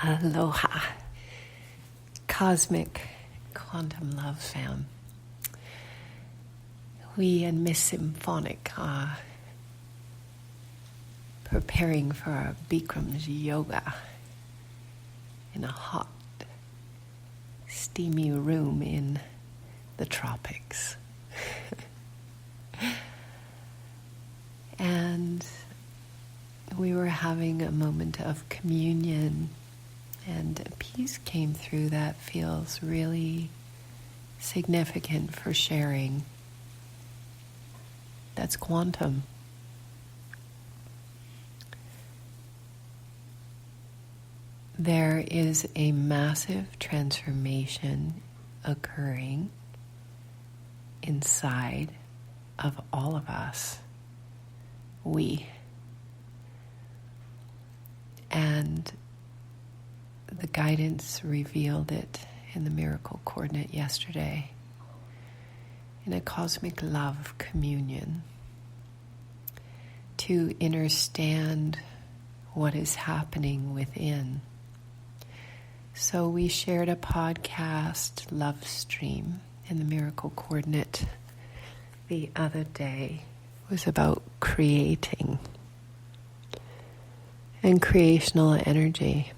Aloha, cosmic quantum love fam. We and Miss Symphonic are preparing for our Bikram's yoga in a hot, steamy room in the tropics. And we were having a moment of communion, and a piece came through that feels really significant for sharing. That's quantum. There is a massive transformation occurring inside of all of us. And the guidance revealed it in the miracle coordinate yesterday, in a cosmic love communion, to understand what is happening within. So we shared a podcast love stream in the miracle coordinate the other day. It was about creating and creational energy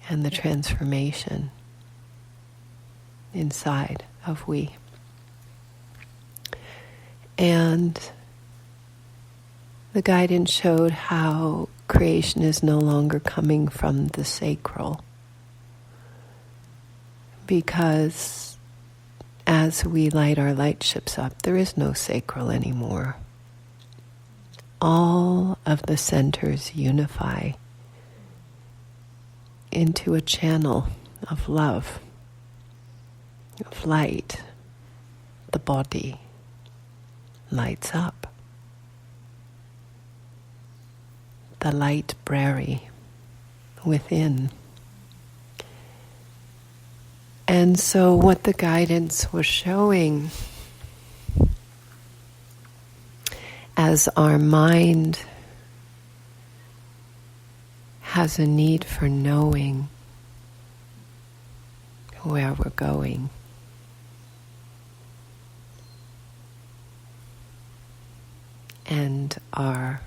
and the transformation inside of we. And the guidance showed how creation is no longer coming from the sacral, because as we light our light ships up, there is no sacral anymore. All of the centers unify into a channel of love, of light. The body lights up. The light brary within. And so what the guidance was showing, as our mind has a need for knowing where we're going, and our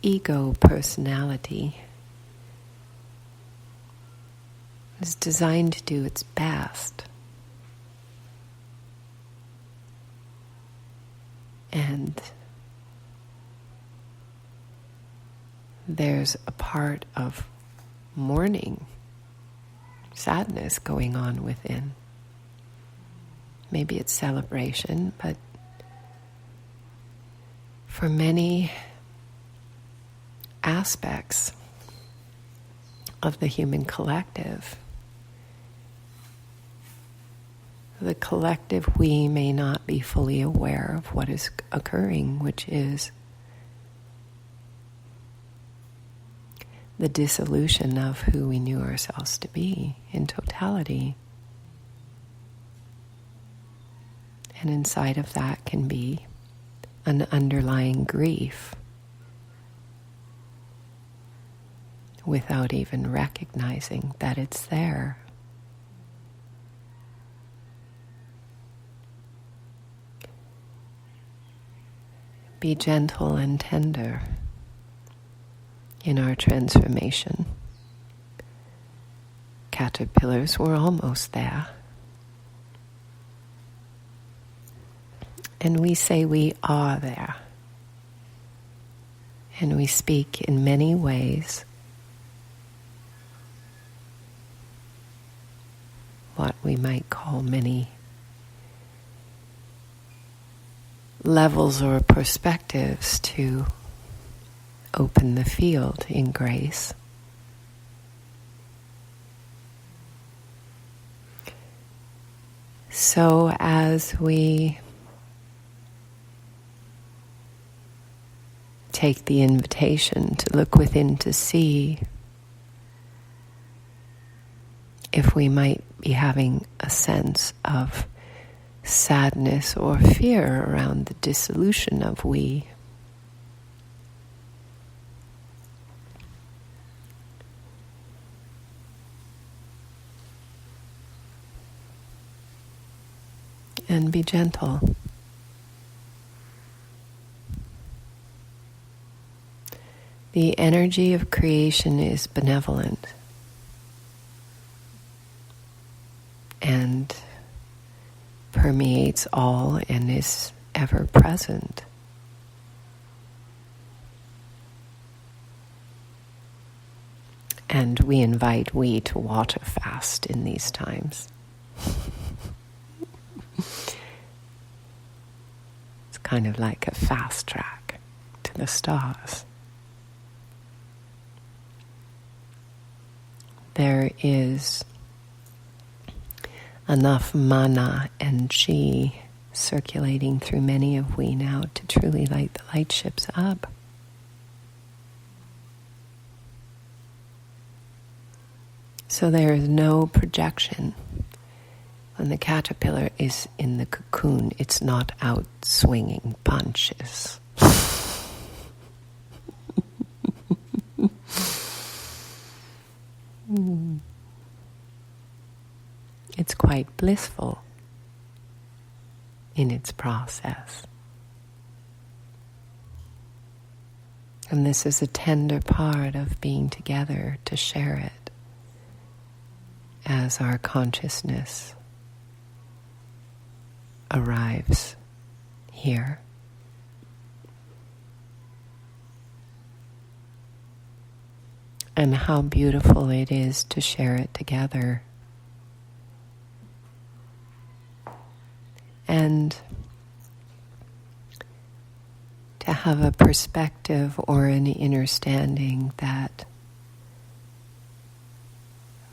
ego personality is designed to do its best. And there's a part of mourning, sadness going on within. Maybe it's celebration, but for many aspects of the human collective, the collective we may not be fully aware of what is occurring, which is the dissolution of who we knew ourselves to be in totality. And inside of that can be an underlying grief without even recognizing that it's there. Be gentle and tender in our transformation. Caterpillars, we're almost there. And we say we are there. And we speak in many ways what we might call many levels or perspectives to open the field in grace. So as we take the invitation to look within to see if we might be having a sense of sadness or fear around the dissolution of we, and be gentle. The energy of creation is benevolent and permeates all and is ever present. And we invite we to water fast in these times. It's kind of like a fast track to the stars. There is enough mana and chi circulating through many of we now to truly light the light ships up. So there is no projection. When the caterpillar is in the cocoon, it's not out swinging punches. It's quite blissful in its process. And this is a tender part of being together to share it as our consciousness arrives here. And how beautiful it is to share it together. And to have a perspective or an understanding that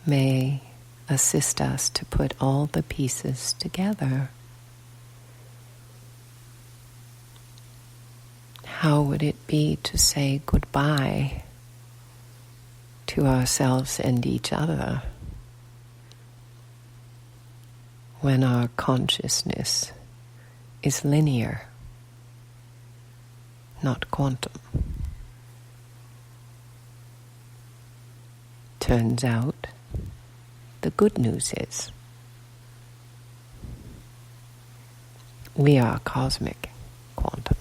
may assist us to put all the pieces together. How would it be to say goodbye to ourselves and each other when our consciousness is linear, not quantum? Turns out, the good news is we are cosmic quantum.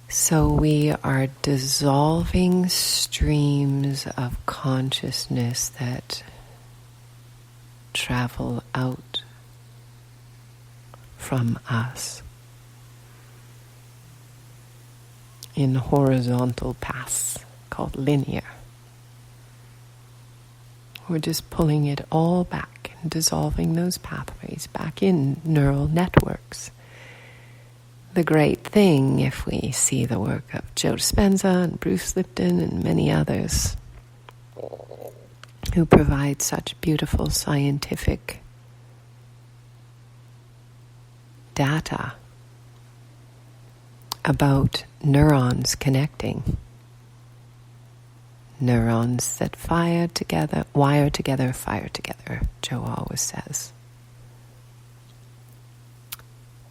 So we are dissolving streams of consciousness that travel out from us in horizontal paths called linear. We're just pulling it all back and dissolving those pathways back in neural networks. The great thing, if we see the work of Joe Dispenza and Bruce Lipton and many others who provide such beautiful scientific data about neurons connecting. Neurons that wire together, fire together, Joe always says.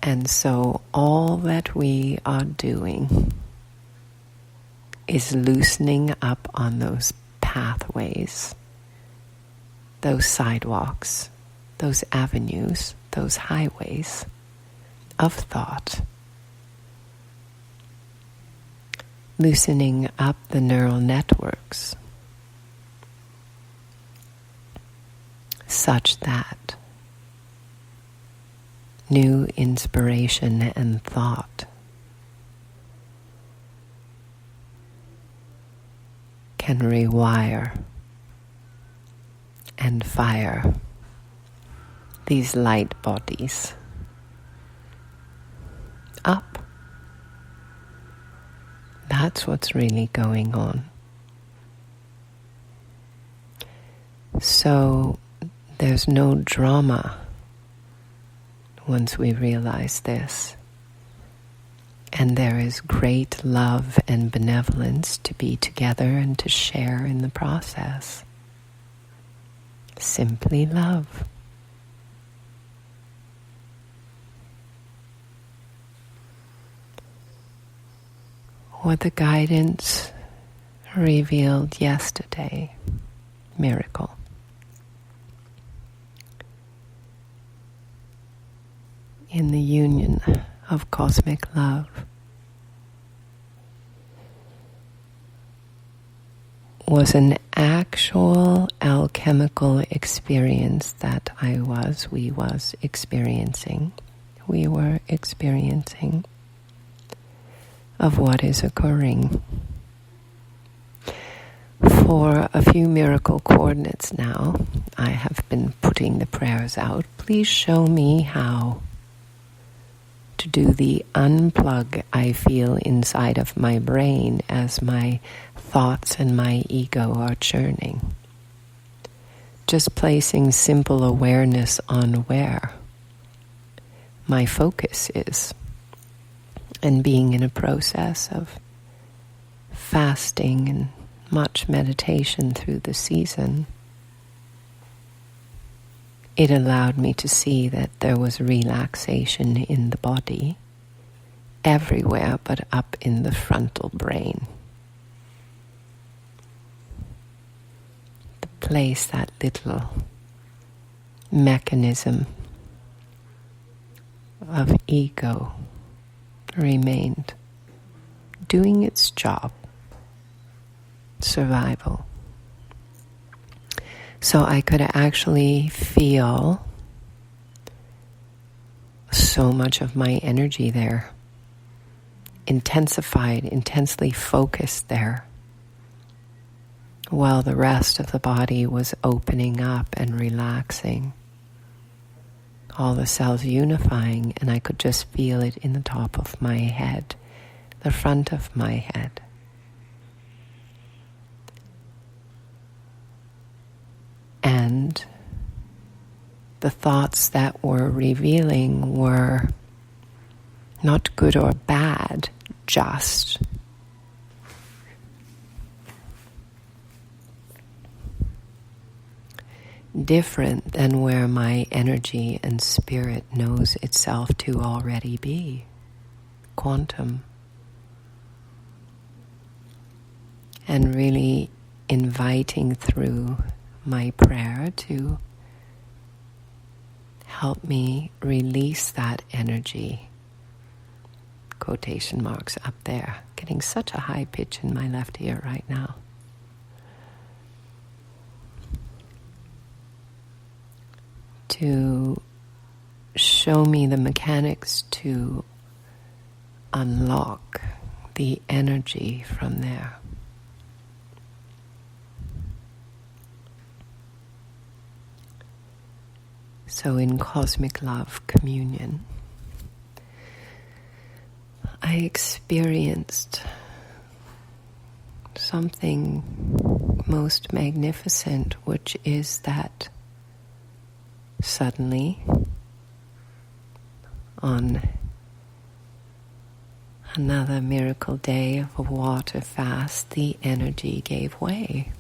And so all that we are doing is loosening up on those pathways, those sidewalks, those avenues, those highways of thought. Loosening up the neural networks such that new inspiration and thought can rewire and fire these light bodies up. That's what's really going on. So there's no drama once we realize this. And there is great love and benevolence to be together and to share in the process. Simply love. What the guidance revealed yesterday, miracle. in the union of cosmic love was an actual alchemical experience that we were experiencing of what is occurring. For a few miracle coordinates now, I have been putting the prayers out. Please show me how to do the unplug I feel inside of my brain as my thoughts and my ego are churning. Just placing simple awareness on where my focus is, and being in a process of fasting and much meditation through the season, it allowed me to see that there was relaxation in the body everywhere but up in the frontal brain. The place that little mechanism of ego remained doing its job, survival. So I could actually feel so much of my energy there, intensified, intensely focused there, while the rest of the body was opening up and relaxing, all the cells unifying, and I could just feel it in the top of my head, the front of my head. And the thoughts that were revealing were not good or bad, just different than where my energy and spirit knows itself to already be, quantum. And really inviting through my prayer to help me release that energy. Quotation marks up there. Getting such a high pitch in my left ear right now. To show me the mechanics to unlock the energy from there. So in cosmic love communion, I experienced something most magnificent, which is that suddenly, on another miracle day of a water fast, the energy gave way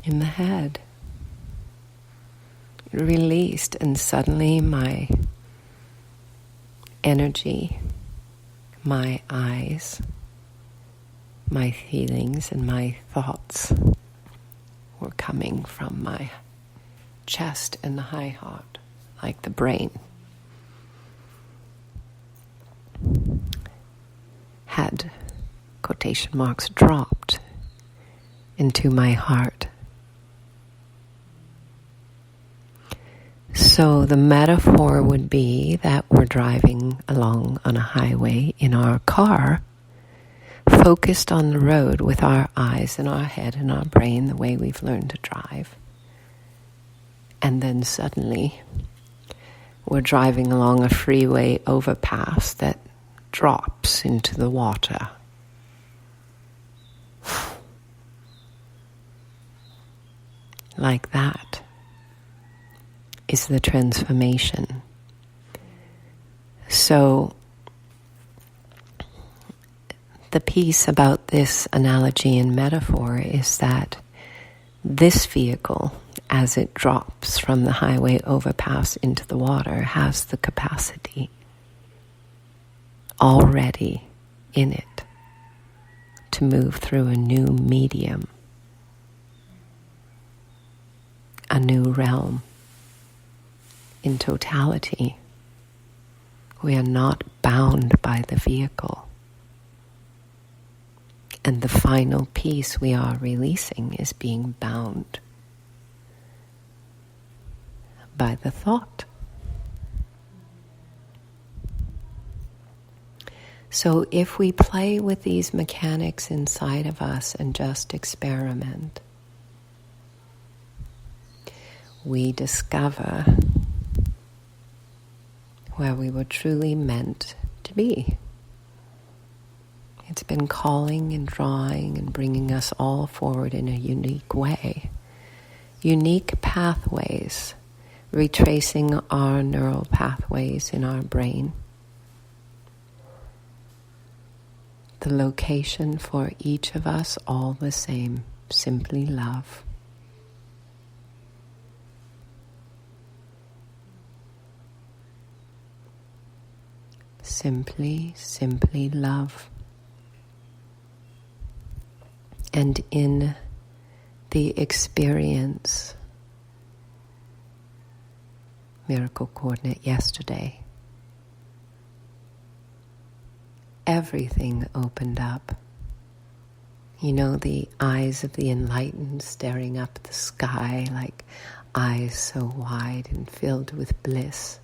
in the head. It released, and suddenly my energy, my eyes, my feelings, and my thoughts were coming from my chest and the high heart, like the brain had, quotation marks, dropped into my heart. So the metaphor would be that we're driving along on a highway in our car, focused on the road with our eyes and our head and our brain the way we've learned to drive. And then suddenly we're driving along a freeway overpass that drops into the water. Like that is the transformation. So the piece about this analogy and metaphor is that this vehicle, as it drops from the highway overpass into the water, has the capacity already in it to move through a new medium, a new realm, in totality. We are not bound by the vehicle. And the final piece we are releasing is being bound by the thought. So if we play with these mechanics inside of us and just experiment, we discover where we were truly meant to be. It's been calling and drawing and bringing us all forward in a unique way. Unique pathways, retracing our neural pathways in our brain. The location for each of us all the same, simply love. Simply, simply love. And in the experience, miracle coordinate yesterday, everything opened up. You know, the eyes of the enlightened staring up at the sky like eyes so wide and filled with bliss.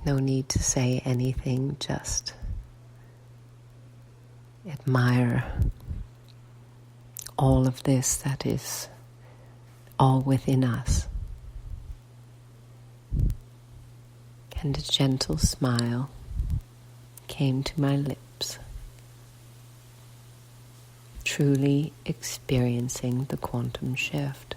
No need to say anything, just admire all of this that is all within us. And a gentle smile came to my lips, truly experiencing the quantum shift.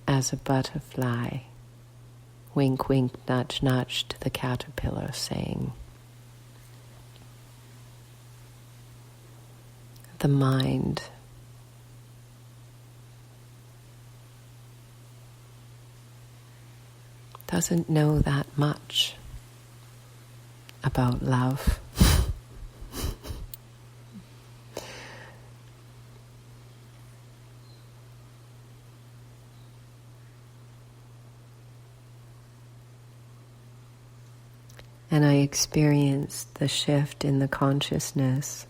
As a butterfly, wink, wink, nudge, nudge to the caterpillar, saying, the mind doesn't know that much about love. And I experienced the shift in the consciousness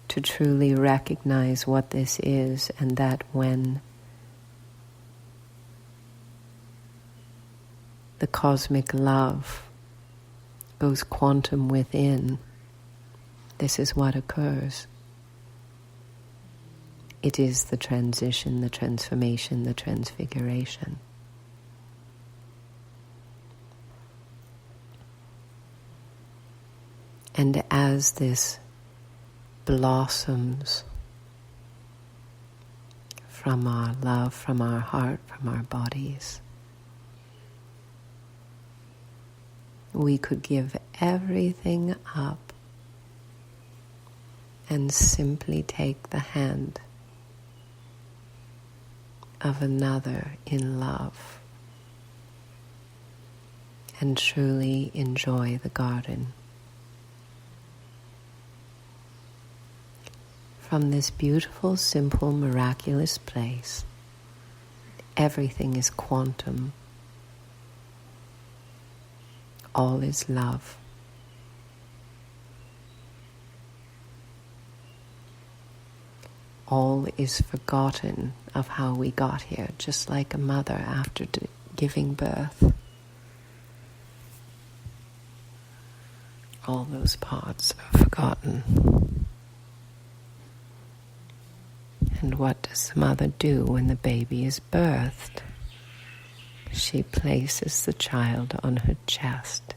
to truly recognize what this is, and that when the cosmic love goes quantum within, this is what occurs. It is the transition, the transformation, the transfiguration. And as this blossoms from our love, from our heart, from our bodies, we could give everything up and simply take the hand of another in love and truly enjoy the garden. From this beautiful, simple, miraculous place, everything is quantum. All is love. All is forgotten of how we got here, just like a mother after giving birth. All those parts are forgotten. And what does the mother do when the baby is birthed? She places the child on her chest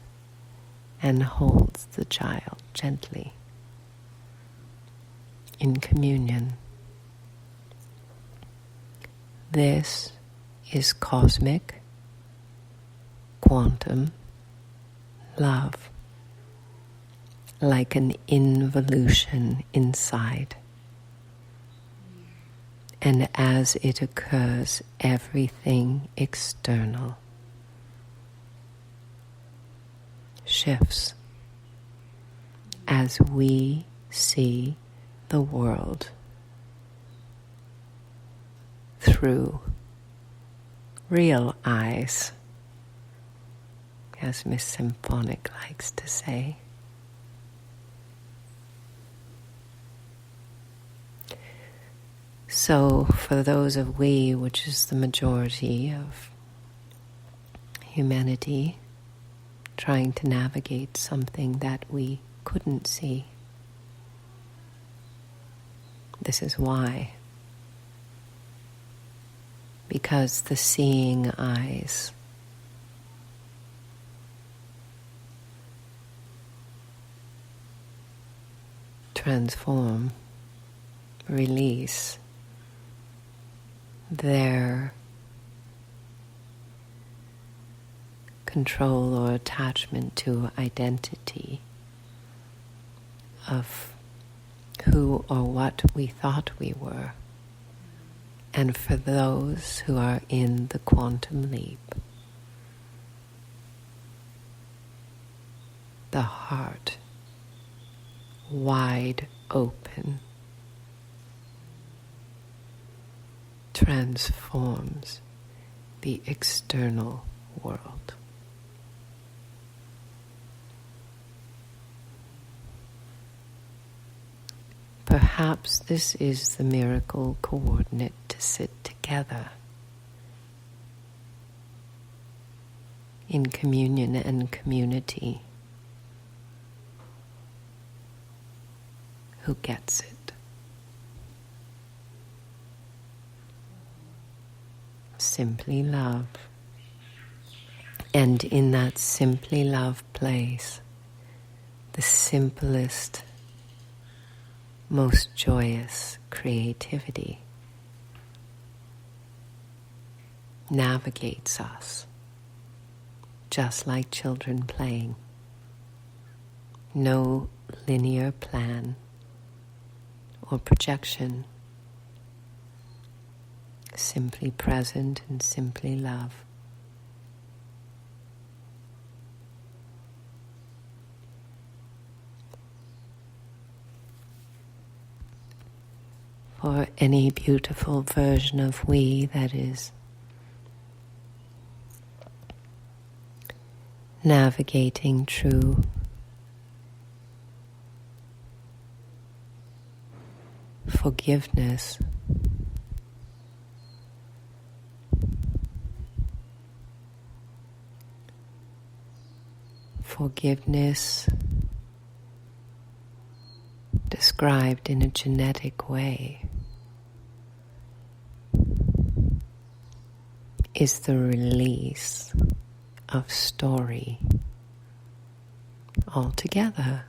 and holds the child gently in communion. This is cosmic, quantum love, like an involution inside. And as it occurs, everything external shifts as we see the world through real eyes, as Miss Symphonic likes to say. So for those of we, which is the majority of humanity, trying to navigate something that we couldn't see, this is why. Because the seeing eyes transform, release their control or attachment to identity of who or what we thought we were. And for those who are in the quantum leap, the heart wide open transforms the external world. Perhaps this is the miracle coordinate to sit together in communion and community. Who gets it? Simply love. And in that simply love place, the simplest, most joyous creativity navigates us, just like children playing. No linear plan or projection, simply present and simply love. For any beautiful version of we that is navigating true forgiveness, forgiveness described in a genetic way is the release of story altogether.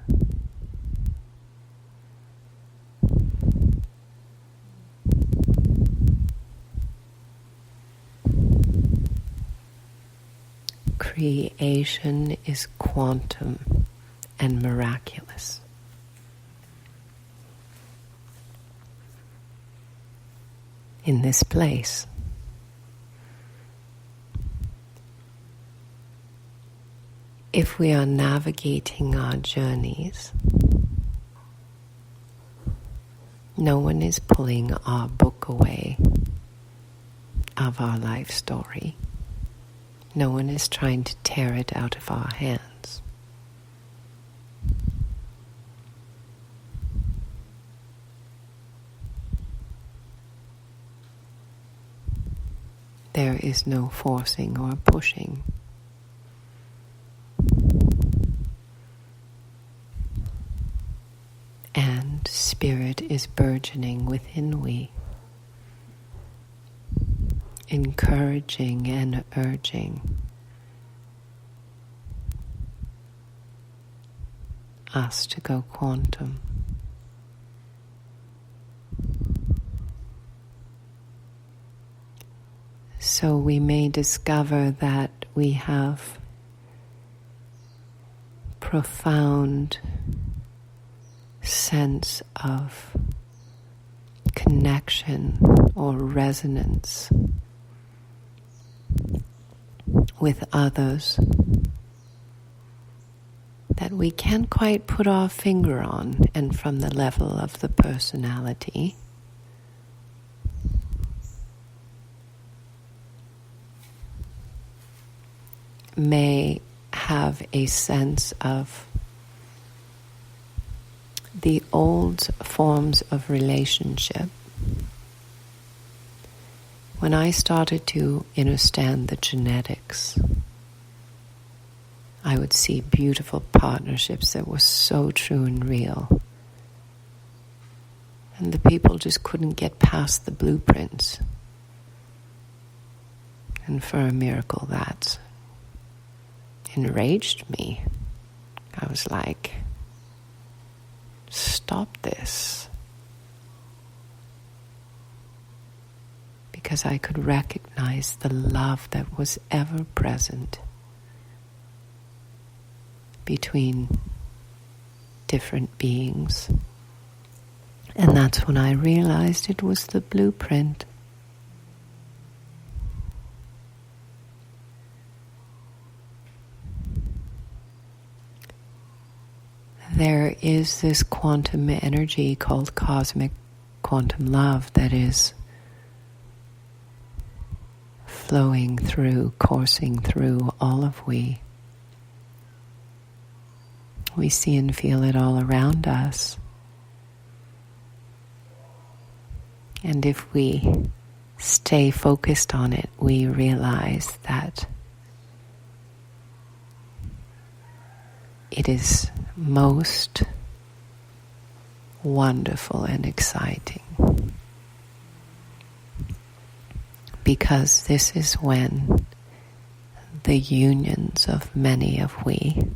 Creation is quantum and miraculous. In this place, if we are navigating our journeys, no one is pulling our book away of our life story. No one is trying to tear it out of our hands. There is no forcing or pushing. And spirit is burgeoning within we, encouraging and urging us to go quantum. So we may discover that we have profound sense of connection or resonance with others that we can't quite put our finger on, and from the level of the personality, may have a sense of the old forms of relationship. When I started to understand the genetics, I would see beautiful partnerships that were so true and real. And the people just couldn't get past the blueprints. And for a miracle, that enraged me. I was like, stop this. Because I could recognize the love that was ever present between different beings. And that's when I realized it was the blueprint. There is this quantum energy called cosmic quantum love that is flowing through, coursing through all of we. We see and feel it all around us. And if we stay focused on it, we realize that it is most wonderful and exciting. Because this is when the unions of many of we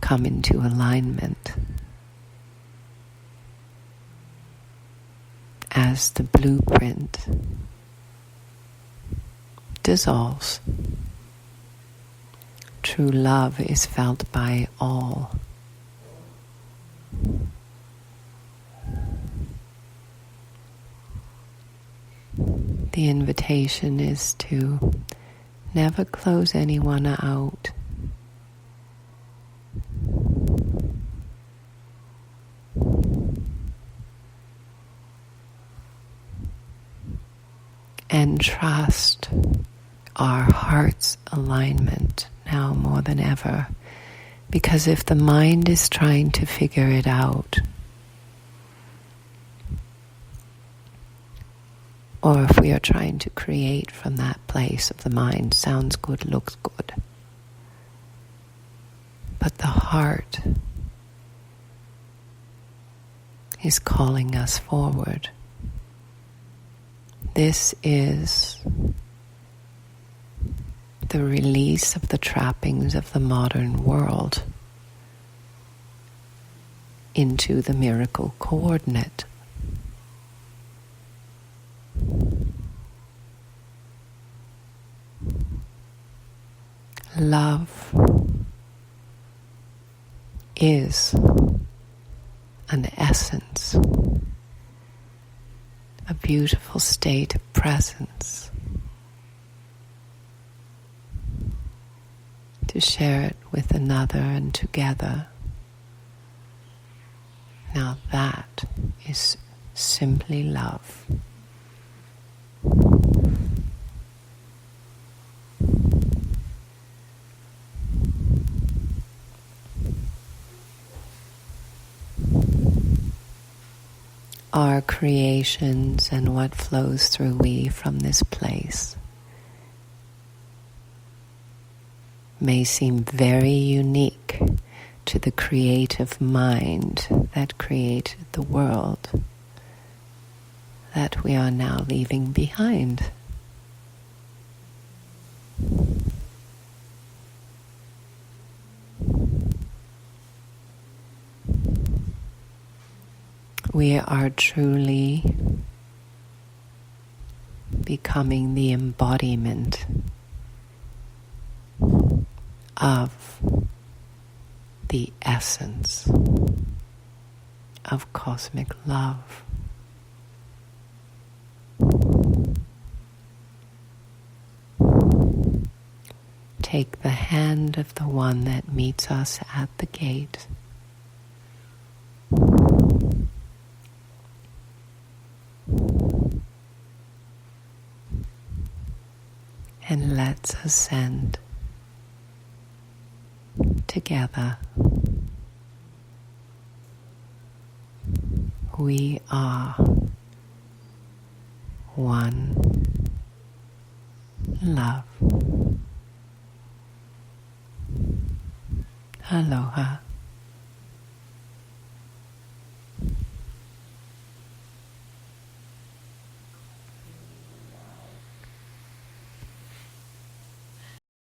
come into alignment as the blueprint dissolves. True love is felt by all. The invitation is to never close anyone out. And trust our heart's alignment now more than ever. Because if the mind is trying to figure it out, or if we are trying to create from that place of the mind, sounds good, looks good. But the heart is calling us forward. This is the release of the trappings of the modern world into the miracle coordinate. Love is an essence, a beautiful state of presence. To share it with another and together. Now that is simply love. Our creations and what flows through we from this place may seem very unique to the creative mind that created the world that we are now leaving behind. We are truly becoming the embodiment of the essence of cosmic love. take the hand of the one that meets us at the gate. And let's ascend together. We are one love. Aloha.